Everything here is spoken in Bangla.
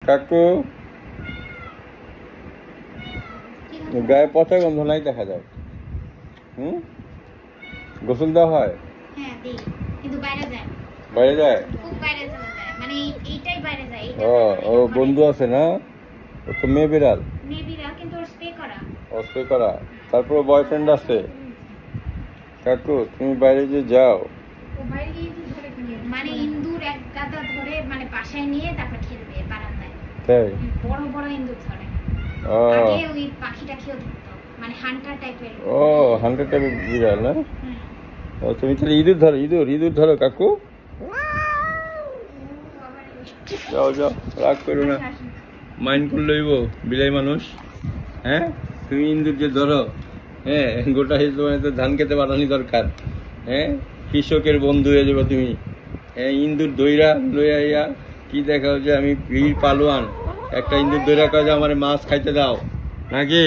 কাকু গায়ে পচা গন্ধ নাই দেখা যায়। গোসল দেওয়া হয়? হ্যাঁ দেই, কিন্তু বাইরে যায়। বাইরে যায়? খুব বাইরে চলে যায়, মানে এইটাই বাইরে যায়। ও বন্ধু আছে না? ও তো মেয়ে বিড়াল। মেয়ে বিড়াল, কিন্তু ওর স্প্রে করা। ও স্প্রে করা। তারপর বয়ফ্রেন্ড আছে? কাকু তুমি বাইরে যে যাও, ও বাইরে গিয়ে ইঁদুর ধরে কিনে, মানে ইঁদুর এক গাদা ধরে, মানে বাসায় নিয়ে তারপর খেলবে বারান্দায়। তাই? বড় বড় ইঁদুর ধরে। আগে ওই পাখিটা খেয়ে ধরতো, মানে হান্টার টাইপের। ও হান্টার টাইপের বিড়াল না? ও তুমি তাহলে ইঁদুর ধরো, ইঁদুর ধরো কাকু। যাও যাও, রাগ করো না, মাইন্ড করলে হইব, বিলাই মানুষ। হ্যাঁ তুমি ইঁদুর যে ধরো, হ্যাঁ গোটা হিসেবে তো ধান খেতে পাঠানি দরকার। হ্যাঁ কৃষকের বন্ধু হয়ে যাবো তুমি। হ্যাঁ ইঁদুর দইরা লইয়া কি দেখা হচ্ছে আমি বীর পালোয়ান, একটা ইঁদুর দইরা কাজে আমার মাছ খাইতে দাও নাকি?